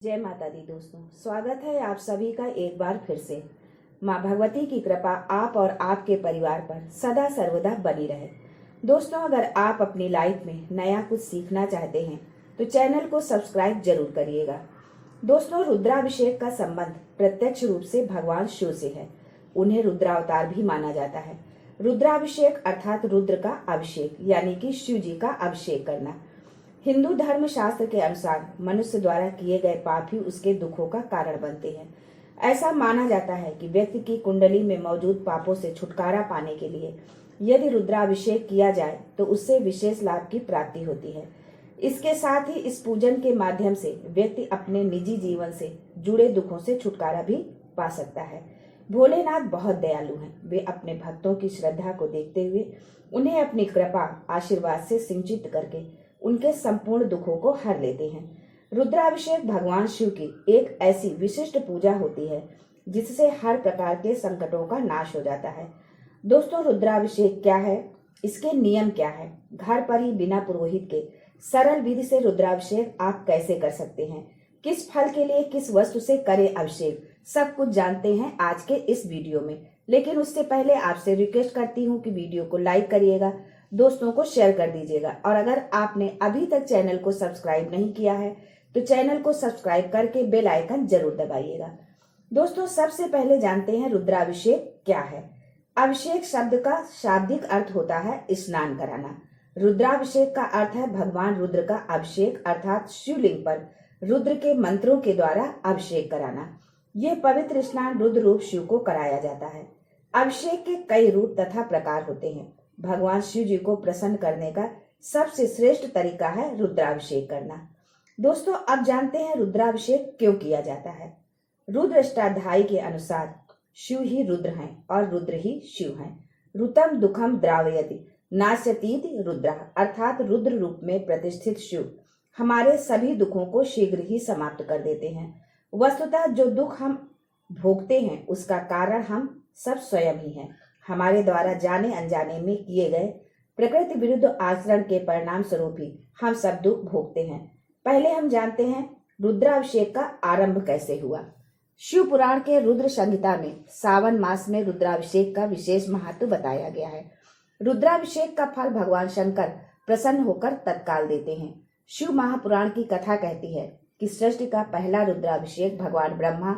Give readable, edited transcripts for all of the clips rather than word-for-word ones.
जय माता दी दोस्तों, स्वागत है आप सभी का एक बार फिर से। माँ भगवती की कृपा आप और आपके परिवार पर सदा सर्वदा बनी रहे। दोस्तों, अगर आप अपनी लाइफ में नया कुछ सीखना चाहते हैं तो चैनल को सब्सक्राइब जरूर करिएगा। दोस्तों, रुद्राभिषेक का संबंध प्रत्यक्ष रूप से भगवान शिव से है। उन्हें रुद्रावतार भी माना जाता है। रुद्राभिषेक अर्थात रुद्र का अभिषेक यानी कि शिव जी का अभिषेक करना। हिंदू धर्म शास्त्र के अनुसार मनुष्य द्वारा किए गए पाप ही उसके दुखों का कारण बनते हैं। ऐसा माना जाता है कि व्यक्ति की कुंडली में मौजूद पापों से छुटकारा पाने के लिए यदि रुद्राभिषेक किया जाए तो उससे विशेष लाभ की प्राप्ति होती है। इसके साथ ही इस पूजन के माध्यम से व्यक्ति अपने निजी जीवन से जुड़े दुखों से छुटकारा भी पा सकता है। भोलेनाथ बहुत दयालु हैं। वे अपने भक्तों की श्रद्धा को देखते हुए उन्हें अपनी कृपा आशीर्वाद से सिंचित करके उनके संपूर्ण दुखों को हर लेते हैं। रुद्राभिषेक भगवान शिव की एक ऐसी विशिष्ट पूजा होती है जिससे हर प्रकार के संकटों का नाश हो जाता है। दोस्तों, रुद्राभिषेक क्या है, इसके नियम क्या है, घर पर ही बिना पुरोहित के सरल विधि से रुद्राभिषेक आप कैसे कर सकते हैं, किस फल के लिए किस वस्तु से करें अभिषेक, सब कुछ जानते हैं आज के इस वीडियो में। लेकिन उससे पहले आपसे रिक्वेस्ट करती हूँ कि वीडियो को लाइक करिएगा, दोस्तों को शेयर कर दीजिएगा और अगर आपने अभी तक चैनल को सब्सक्राइब नहीं किया है तो चैनल को सब्सक्राइब करके बेल आइकन जरूर दबाइएगा। दोस्तों, सबसे पहले जानते हैं रुद्राभिषेक क्या है। अभिषेक शब्द का शाब्दिक अर्थ होता है स्नान कराना। रुद्राभिषेक का अर्थ है भगवान रुद्र का अभिषेक अर्थात शिवलिंग पर रुद्र के मंत्रों के द्वारा अभिषेक कराना। यह पवित्र स्नान रुद्र रूप शिव को कराया जाता है। अभिषेक के कई रूप तथा प्रकार होते हैं। भगवान शिव जी को प्रसन्न करने का सबसे श्रेष्ठ तरीका है रुद्राभिषेक करना। दोस्तों, अब जानते हैं रुद्राभिषेक क्यों किया जाता है। रुद्र अष्टाध्यायी के अनुसार शिव ही रुद्र हैं और रुद्र ही शिव हैं। ऋतम दुखम द्रावयति नास्यतीति रुद्र अर्थात रुद्र रूप में प्रतिष्ठित शिव हमारे सभी दुखों को शीघ्र ही समाप्त कर देते हैं। वस्तुतः जो दुख हम भोगते हैं उसका कारण हम सब स्वयं ही हैं। हमारे द्वारा जाने अनजाने में किए गए प्रकृति विरुद्ध आचरण के परिणाम स्वरूप ही हम सब दुख भोगते हैं। पहले हम जानते हैं रुद्राभिषेक का आरंभ कैसे हुआ। शिव पुराण के रुद्र संहिता में सावन मास में रुद्राभिषेक का विशेष महत्व बताया गया है। रुद्राभिषेक का फल भगवान शंकर प्रसन्न होकर तत्काल देते हैं। शिव महापुराण की कथा कहती है कि सृष्टि का पहला रुद्राभिषेक भगवान ब्रह्मा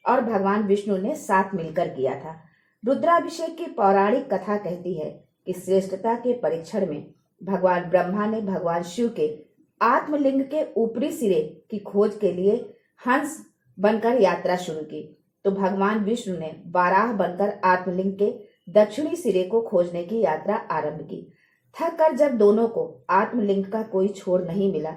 और भगवान विष्णु ने साथ मिलकर किया था। रुद्राभिषेक की पौराणिक कथा कहती है कि श्रेष्ठता के परीक्षण में भगवान ब्रह्मा ने भगवान शिव के आत्मलिंग के ऊपरी सिरे की खोज के लिए हंस बनकर यात्रा शुरू की, तो भगवान विष्णु ने वाराह बनकर आत्मलिंग के दक्षिणी सिरे को खोजने की यात्रा आरंभ की। थक कर जब दोनों को आत्मलिंग का कोई छोर नहीं मिला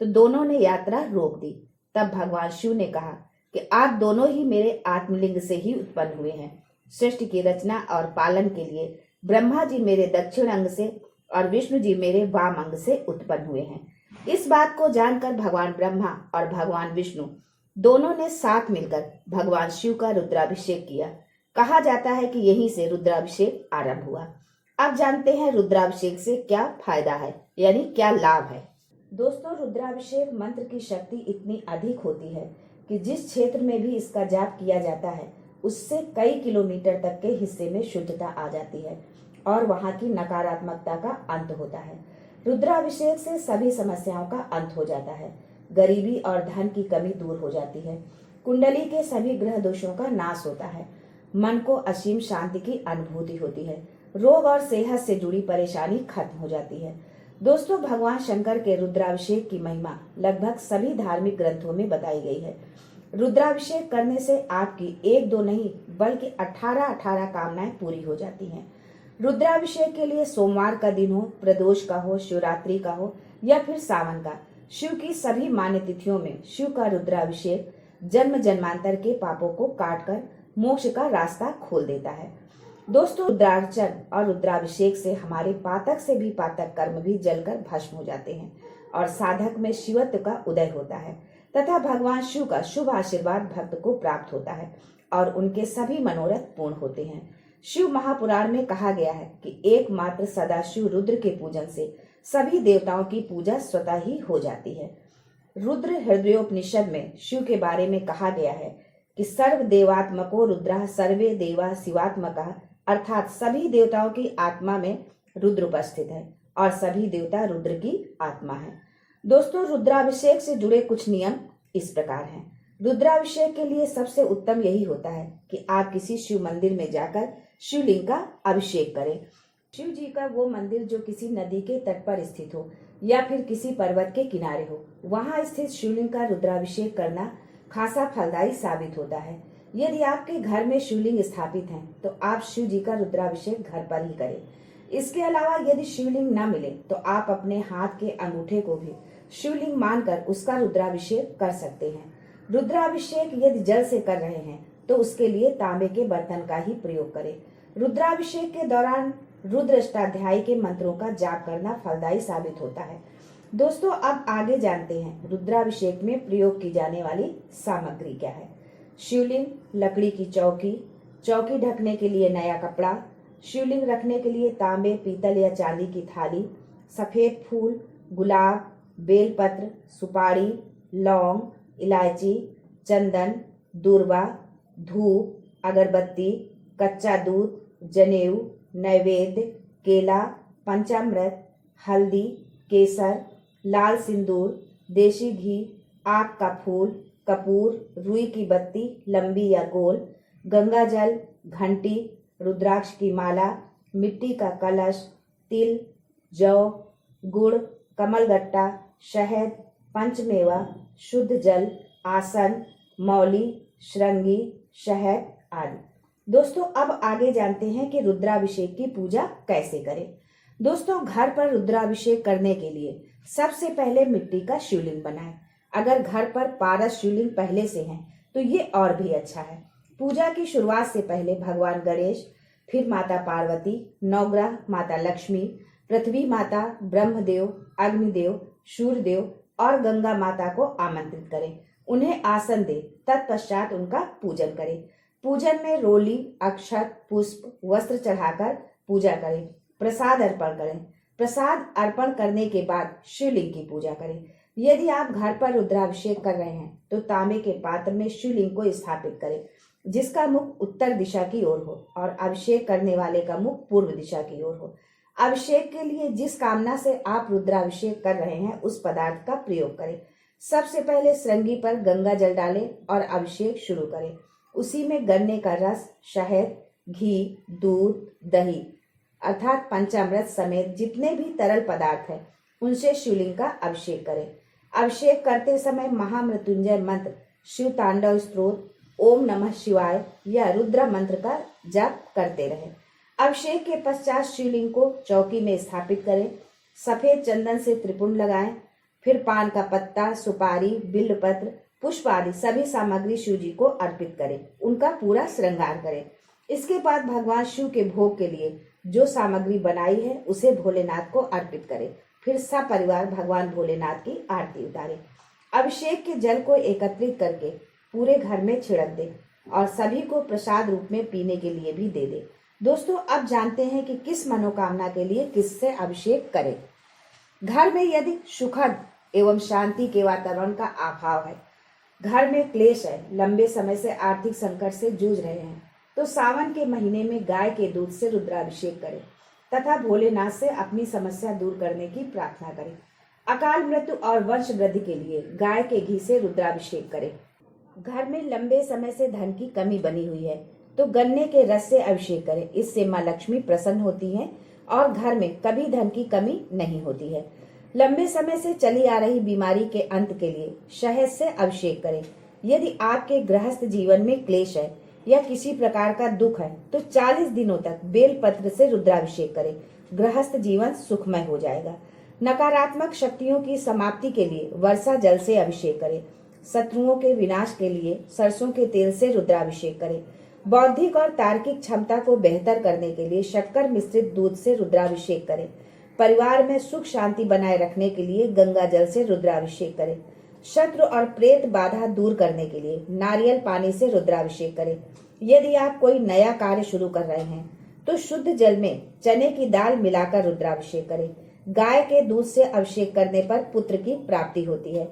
तो दोनों ने यात्रा रोक दी। तब भगवान शिव ने कहा कि आप दोनों ही मेरे आत्मलिंग से ही उत्पन्न हुए हैं। सृष्टि की रचना और पालन के लिए ब्रह्मा जी मेरे दक्षिण अंग से और विष्णु जी मेरे वाम अंग से उत्पन्न हुए हैं। इस बात को जानकर भगवान ब्रह्मा और भगवान विष्णु दोनों ने साथ मिलकर भगवान शिव का रुद्राभिषेक किया। कहा जाता है कि यहीं से रुद्राभिषेक आरंभ हुआ। अब जानते हैं रुद्राभिषेक से क्या फायदा है, यानी क्या लाभ है। दोस्तों, रुद्राभिषेक मंत्र की शक्ति इतनी अधिक होती है कि जिस क्षेत्र में भी इसका जाप किया जाता है उससे कई किलोमीटर तक के हिस्से में शुद्धता आ जाती है और वहां की नकारात्मकता का अंत होता है। रुद्राभिषेक से सभी समस्याओं का अंत हो जाता है। गरीबी और धन की कमी दूर हो जाती है। कुंडली के सभी ग्रह दोषों का नाश होता है। मन को असीम शांति की अनुभूति होती है। रोग और सेहत से जुड़ी परेशानी खत्म हो जाती है। दोस्तों, भगवान शंकर के रुद्राभिषेक की महिमा लगभग सभी धार्मिक ग्रंथों में बताई गई है। रुद्राभिषेक करने से आपकी एक दो नहीं बल्कि 18 कामनाएं पूरी हो जाती हैं। रुद्राभिषेक के लिए सोमवार का दिन हो, प्रदोष का हो, शिवरात्रि का हो या फिर सावन का, शिव की सभी मान्य तिथियों में शिव का रुद्राभिषेक जन्म जन्मांतर के पापों को काटकर मोक्ष का रास्ता खोल देता है। दोस्तों, रुद्रार्चन और रुद्राभिषेक से हमारे पातक से भी पातक कर्म भी जलकर भस्म हो जाते हैं और साधक में शिवत्व का उदय होता है तथा भगवान शिव का शुभ आशीर्वाद भक्त को प्राप्त होता है और उनके सभी मनोरथ पूर्ण होते हैं। शिव महापुराण में कहा गया है कि एकमात्र सदाशिव रुद्र के पूजन से सभी देवताओं की पूजा स्वतः ही हो जाती है। रुद्र हृदयोपनिषद में शिव के बारे में कहा गया है कि सर्व देवात्मको रुद्रः सर्वे देवा शिवात्मका, अर्थात सभी देवताओं की आत्मा में रुद्र उपस्थित है और सभी देवता रुद्र की आत्मा है। दोस्तों, रुद्राभिषेक से जुड़े कुछ नियम इस प्रकार हैं। रुद्राभिषेक के लिए सबसे उत्तम यही होता है कि आप किसी शिव मंदिर में जाकर शिवलिंग का अभिषेक करें। शिव जी का वो मंदिर जो किसी नदी के तट पर स्थित हो या फिर किसी पर्वत के किनारे हो, वहां स्थित शिवलिंग का रुद्राभिषेक करना खासा फलदायी साबित होता है। यदि आपके घर में शिवलिंग स्थापित है तो आप शिव जी का रुद्राभिषेक घर पर ही करें। इसके अलावा यदि शिवलिंग न मिले तो आप अपने हाथ के अंगूठे को भी शिवलिंग मानकर उसका रुद्राभिषेक कर सकते हैं। रुद्राभिषेक यदि जल से कर रहे हैं तो उसके लिए तांबे के बर्तन का ही प्रयोग करें। रुद्राभिषेक के दौरान रुद्र अष्टाध्यायी के मंत्रों का जाप करना फलदायी साबित होता है। दोस्तों, अब आगे जानते हैं रुद्राभिषेक में प्रयोग की जाने वाली सामग्री क्या है। शिवलिंग, लकड़ी की चौकी, चौकी ढकने के लिए नया कपड़ा, शिवलिंग रखने के लिए तांबे, पीतल या चांदी की थाली, सफेद फूल, गुलाब, बेलपत्र, सुपारी, लौंग, इलायची, चंदन, दूर्वा, धूप, अगरबत्ती, कच्चा दूध, जनेऊ, नैवेद्य, केला, पंचामृत, हल्दी, केसर, लाल सिंदूर, देशी घी, आक का फूल, कपूर, रुई की बत्ती लंबी या गोल, गंगा जल, घंटी, रुद्राक्ष की माला, मिट्टी का कलश, तिल, जौ, गुड़, कमलगट्टा, शहद, पंचमेवा, शुद्ध जल, आसन, मौली, श्रृंगी, शहद आदि। दोस्तों, अब आगे जानते हैं कि रुद्राभिषेक की पूजा कैसे करें। दोस्तों, घर पर रुद्राभिषेक करने के लिए सबसे पहले मिट्टी का शिवलिंग बनाएं। अगर घर पर पारस शिवलिंग पहले से है तो ये और भी अच्छा है। पूजा की शुरुआत से पहले भगवान गणेश, फिर माता पार्वती, नवग्रह माता लक्ष्मी, पृथ्वी माता, ब्रह्मदेव, अग्निदेव, सूर्यदेव और गंगा माता को आमंत्रित करें, उन्हें आसन दें, तत्पश्चात उनका पूजन करें। पूजन में रोली, अक्षत, पुष्प, वस्त्र चढ़ाकर पूजा करें, प्रसाद अर्पण करें। प्रसाद अर्पण करने के बाद शिवलिंग की पूजा करें। यदि आप घर पर रुद्राभिषेक कर रहे हैं तो तांबे के पात्र में शिवलिंग को स्थापित करें, जिसका मुख उत्तर दिशा की ओर हो और अभिषेक करने वाले का मुख पूर्व दिशा की ओर हो। अभिषेक के लिए जिस कामना से आप रुद्राभिषेक कर रहे हैं उस पदार्थ का प्रयोग करें। सबसे पहले श्रृंगी पर गंगा जल डालें और अभिषेक शुरू करें। उसी में गन्ने का रस, शहद, घी, दूध, दही अर्थात पंचामृत समेत जितने भी तरल पदार्थ हैं उनसे शिवलिंग का अभिषेक करें। अभिषेक करते समय महामृत्युंजय मंत्र, शिव तांडव स्तोत्र, ओम नमः शिवाय या रुद्र मंत्र का जाप करते रहें। अभिषेक के पश्चात शिवलिंग को चौकी में स्थापित करें। सफेद चंदन से त्रिपुंड लगाएं। फिर पान का पत्ता, सुपारी, बिल्वपत्र, पुष्प आदि सभी सामग्री शिव जी को अर्पित करें, उनका पूरा श्रृंगार करें। इसके बाद भगवान शिव के भोग के लिए जो सामग्री बनाई है उसे भोलेनाथ को अर्पित करें। फिर सब परिवार भगवान भोलेनाथ की आरती उतारे। अभिषेक के जल को एकत्रित करके पूरे घर में छिड़क दे और सभी को प्रसाद रूप में पीने के लिए भी दे दे। दोस्तों, अब जानते हैं कि किस मनोकामना के लिए किससे अभिषेक करें। घर में यदि सुखद एवं शांति के वातावरण का अभाव है, घर में क्लेश है, लंबे समय से आर्थिक संकट से जूझ रहे हैं, तो सावन के महीने में गाय के दूध से रुद्राभिषेक करें तथा भोलेनाथ से अपनी समस्या दूर करने की प्रार्थना करें। अकाल मृत्यु और वंश वृद्धि के लिए गाय के घी से रुद्राभिषेक करें। घर में लंबे समय से धन की कमी बनी हुई है तो गन्ने के रस से अभिषेक करें। इससे माँ लक्ष्मी प्रसन्न होती हैं और घर में कभी धन की कमी नहीं होती है। लंबे समय से चली आ रही बीमारी के अंत के लिए शहद से अभिषेक करें। यदि आपके गृहस्थ जीवन में क्लेश है या किसी प्रकार का दुख है तो 40 दिनों तक बेलपत्र से रुद्राभिषेक करें। गृहस्थ जीवन सुखमय हो जाएगा। नकारात्मक शक्तियों की समाप्ति के लिए वर्षा जल से अभिषेक करें। शत्रुओं के विनाश के लिए सरसों के तेल से रुद्राभिषेक करें। बौद्धिक और तार्किक क्षमता को बेहतर करने के लिए शक्कर मिश्रित दूध से रुद्राभिषेक करें। परिवार में सुख शांति बनाए रखने के लिए गंगा जल से रुद्राभिषेक करें। शत्रु और प्रेत बाधा दूर करने के लिए नारियल पानी से रुद्राभिषेक करें। यदि आप कोई नया कार्य शुरू कर रहे हैं तो शुद्ध जल में चने की दाल मिलाकर रुद्राभिषेक करें। गाय के दूध से अभिषेक करने पर पुत्र की प्राप्ति होती है।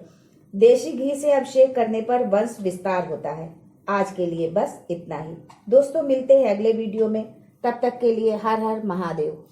देशी घी से अभिषेक करने पर वंश विस्तार होता है। आज के लिए बस इतना ही। दोस्तों मिलते हैं अगले वीडियो में, तब तक के लिए हर हर महादेव।